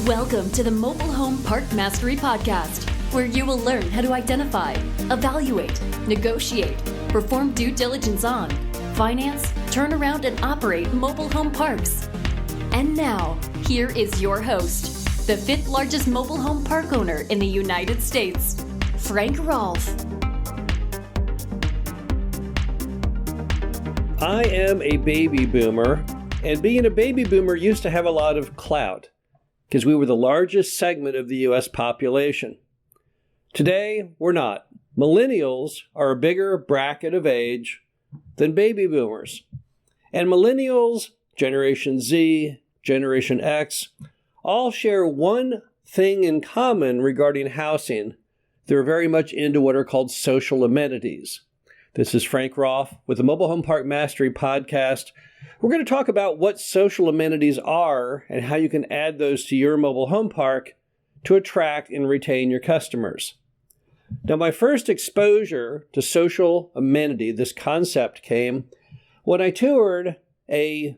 Welcome to the Mobile Home Park Mastery Podcast, where you will learn how to identify, evaluate, negotiate, perform due diligence on, finance, turn around, and operate mobile home parks. And now, here is your host, the fifth largest mobile home park owner in the United States, Frank Rolfe. I am a baby boomer, and being a baby boomer used to have a lot of clout because we were the largest segment of the U.S. population. Today, we're not. Millennials are a bigger bracket of age than baby boomers. And millennials, Generation Z, Generation X, all share one thing in common regarding housing. They're very much into what are called social amenities. This is Frank Rolfe with the Mobile Home Park Mastery Podcast. We're going to talk about what social amenities are and how you can add those to your mobile home park to attract and retain your customers. Now, my first exposure to social amenity, this concept, came when I toured a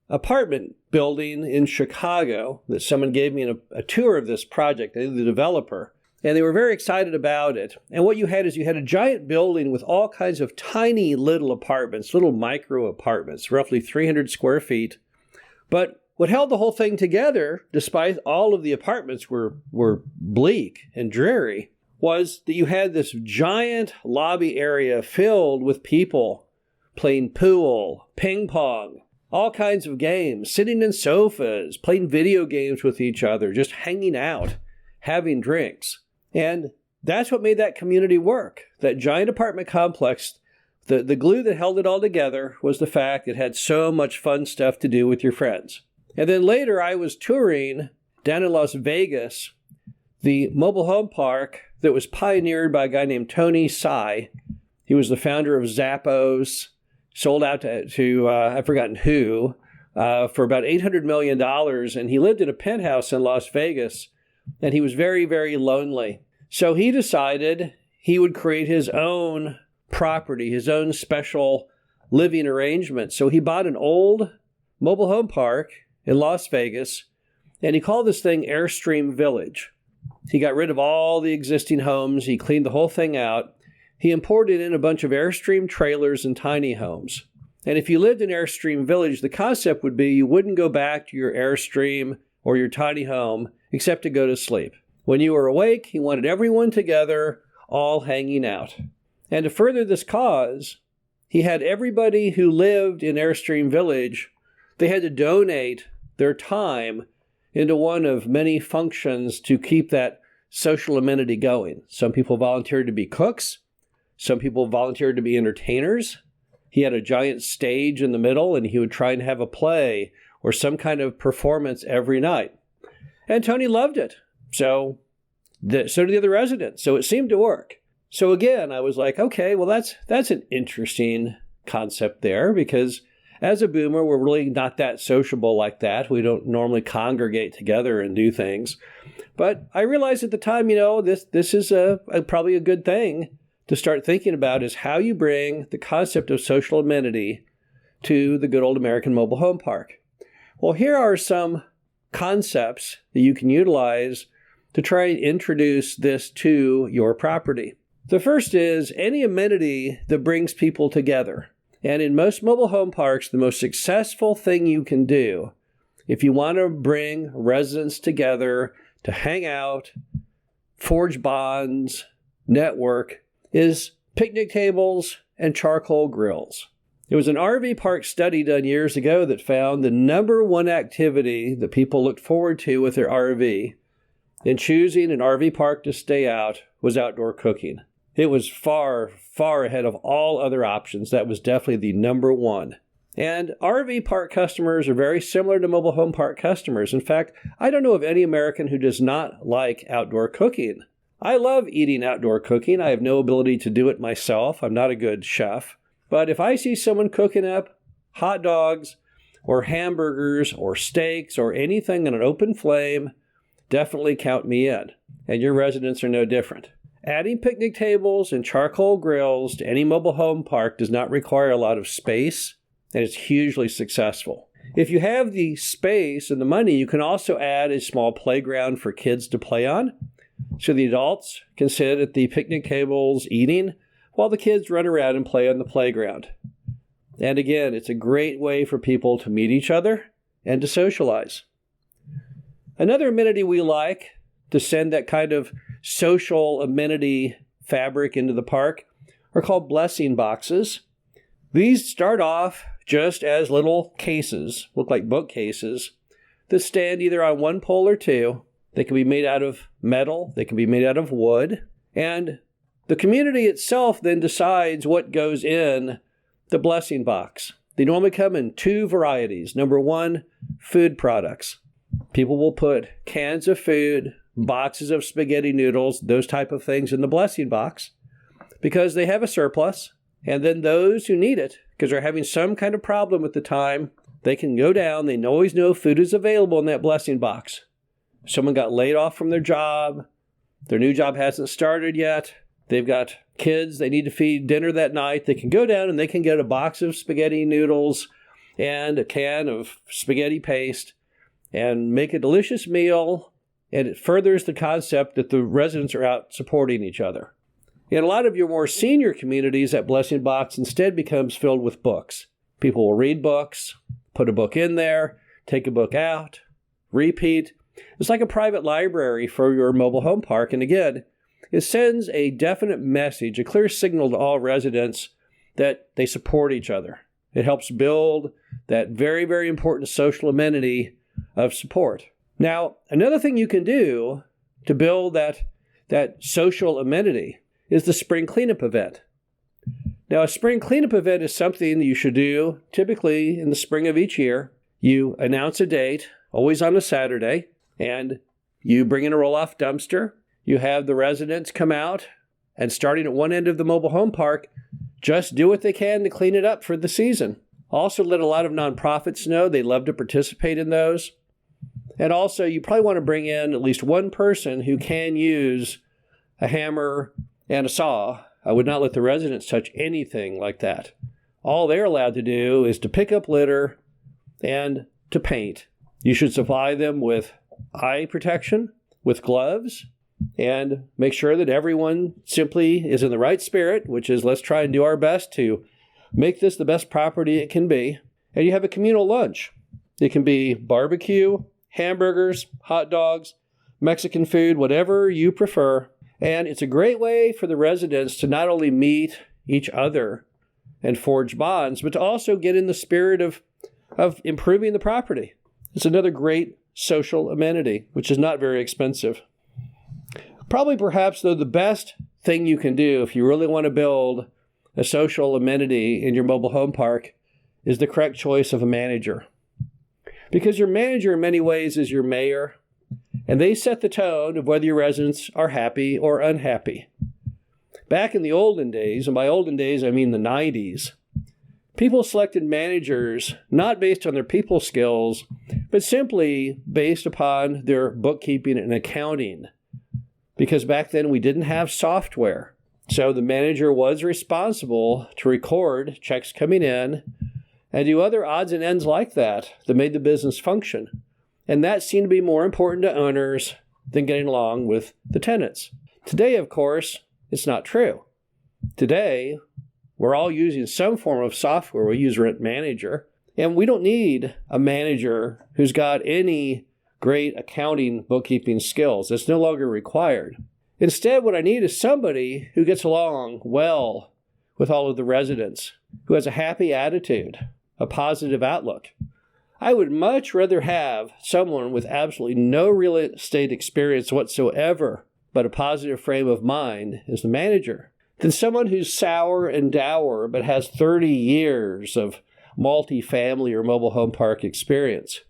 apartment building in Chicago that someone gave me a tour of this project, the developer. And they were very excited about it. And what you had is you had a giant building with all kinds of tiny little apartments, little micro apartments, roughly 300 square feet. But what held the whole thing together, despite all of the apartments were bleak and dreary, was that you had this giant lobby area filled with people playing pool, ping pong, all kinds of games, sitting in sofas, playing video games with each other, just hanging out, having drinks. And that's what made that community work. That giant apartment complex, the glue that held it all together was the fact it had so much fun stuff to do with your friends. And then later I was touring down in Las Vegas, the mobile home park that was pioneered by a guy named Tony Tsai. He was the founder of Zappos, sold out to I've forgotten who, for about $800 million. And he lived in a penthouse in Las Vegas. And he was very, very lonely. So he decided he would create his own property, his own special living arrangement. So he bought an old mobile home park in Las Vegas, and he called this thing Airstream Village. He got rid of all the existing homes. He cleaned the whole thing out. He imported in a bunch of Airstream trailers and tiny homes. And if you lived in Airstream Village, the concept would be you wouldn't go back to your Airstream or your tiny home except to go to sleep. When you were awake, he wanted everyone together, all hanging out. And to further this cause, he had everybody who lived in Airstream Village, they had to donate their time into one of many functions to keep that social amenity going. Some people volunteered to be cooks. Some people volunteered to be entertainers. He had a giant stage in the middle, and he would try and have a play or some kind of performance every night. And Tony loved it. So did the other residents. So it seemed to work. So again, I was like, okay, well, that's an interesting concept there, because as a boomer, we're really not that sociable like that. We don't normally congregate together and do things. But I realized at the time, this is probably a good thing to start thinking about, is how you bring the concept of social amenity to the good old American mobile home park. Well, here are some concepts that you can utilize to try and introduce this to your property. The first is any amenity that brings people together. And in most mobile home parks, the most successful thing you can do, if you want to bring residents together to hang out, forge bonds, network, is picnic tables and charcoal grills. There was an RV park study done years ago that found the number one activity that people looked forward to with their RV in choosing an RV park to stay out was outdoor cooking. It was far, far ahead of all other options. That was definitely the number one. And RV park customers are very similar to mobile home park customers. In fact, I don't know of any American who does not like outdoor cooking. I love eating outdoor cooking. I have no ability to do it myself. I'm not a good chef. But if I see someone cooking up hot dogs or hamburgers or steaks or anything in an open flame, definitely count me in. And your residents are no different. Adding picnic tables and charcoal grills to any mobile home park does not require a lot of space, and it's hugely successful. If you have the space and the money, you can also add a small playground for kids to play on, so the adults can sit at the picnic tables eating while the kids run around and play on the playground. And again, it's a great way for people to meet each other and to socialize. Another amenity we like to send that kind of social amenity fabric into the park are called blessing boxes. These start off just as little cases, look like bookcases, that stand either on one pole or two. They can be made out of metal, they can be made out of wood, and the community itself then decides what goes in the blessing box. They normally come in two varieties. Number one, food products. People will put cans of food, boxes of spaghetti noodles, those type of things in the blessing box because they have a surplus. And then those who need it, because they're having some kind of problem at the time, they can go down. They always know food is available in that blessing box. Someone got laid off from their job. Their new job hasn't started yet. They've got kids they need to feed dinner that night. They can go down and they can get a box of spaghetti noodles and a can of spaghetti paste and make a delicious meal. And it furthers the concept that the residents are out supporting each other. In a lot of your more senior communities, that blessing box instead becomes filled with books. People will read books, put a book in there, take a book out, repeat. It's like a private library for your mobile home park. And again, it sends a definite message, a clear signal to all residents that they support each other. It helps build that very, very important social amenity of support. Now, another thing you can do to build that social amenity is the spring cleanup event. Now, a spring cleanup event is something that you should do typically in the spring of each year. You announce a date, always on a Saturday, and you bring in a roll-off dumpster. You have the residents come out, and starting at one end of the mobile home park, just do what they can to clean it up for the season. Also, let a lot of nonprofits know they love to participate in those. And also, you probably want to bring in at least one person who can use a hammer and a saw. I would not let the residents touch anything like that. All they're allowed to do is to pick up litter and to paint. You should supply them with eye protection, with gloves, and make sure that everyone simply is in the right spirit, which is let's try and do our best to make this the best property it can be. And you have a communal lunch. It can be barbecue, hamburgers, hot dogs, Mexican food, whatever you prefer. And it's a great way for the residents to not only meet each other and forge bonds, but to also get in the spirit of improving the property. It's another great social amenity, which is not very expensive. Probably perhaps, though, the best thing you can do if you really want to build a social amenity in your mobile home park is the correct choice of a manager. Because your manager in many ways is your mayor, and they set the tone of whether your residents are happy or unhappy. Back in the olden days, and by olden days I mean the 90s, people selected managers not based on their people skills, but simply based upon their bookkeeping and accounting. Because back then we didn't have software. So the manager was responsible to record checks coming in and do other odds and ends like that made the business function. And that seemed to be more important to owners than getting along with the tenants. Today, of course, it's not true. Today, we're all using some form of software. We use Rent Manager, and we don't need a manager who's got any great accounting, bookkeeping skills. It's no longer required. Instead, what I need is somebody who gets along well with all of the residents, who has a happy attitude, a positive outlook. I would much rather have someone with absolutely no real estate experience whatsoever, but a positive frame of mind as the manager, than someone who's sour and dour but has 30 years of multifamily or mobile home park experience.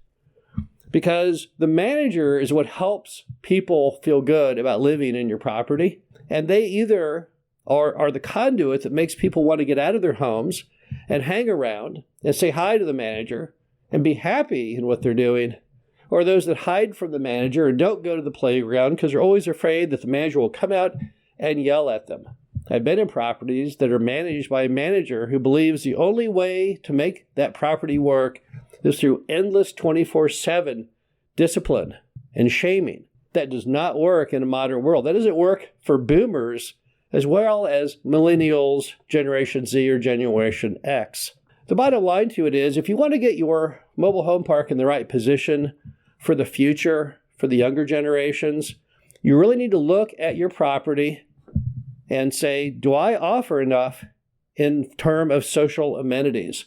Because the manager is what helps people feel good about living in your property, and they either are the conduit that makes people want to get out of their homes and hang around and say hi to the manager and be happy in what they're doing, or those that hide from the manager and don't go to the playground because they're always afraid that the manager will come out and yell at them. I've been in properties that are managed by a manager who believes the only way to make that property work is through endless 24/7 discipline and shaming. That does not work in a modern world. That doesn't work for boomers as well as millennials, Generation Z, or Generation X. The bottom line to it is, if you want to get your mobile home park in the right position for the future, for the younger generations, you really need to look at your property and say, do I offer enough in terms of social amenities?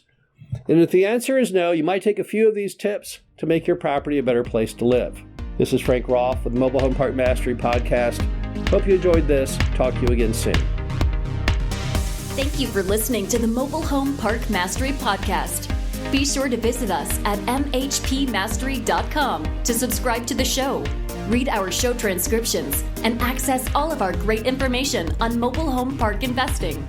And if the answer is no, you might take a few of these tips to make your property a better place to live. This is Frank Rolfe with the Mobile Home Park Mastery Podcast. Hope you enjoyed this. Talk to you again soon. Thank you for listening to the Mobile Home Park Mastery Podcast. Be sure to visit us at mhpmastery.com to subscribe to the show, read our show transcriptions, and access all of our great information on mobile home park investing.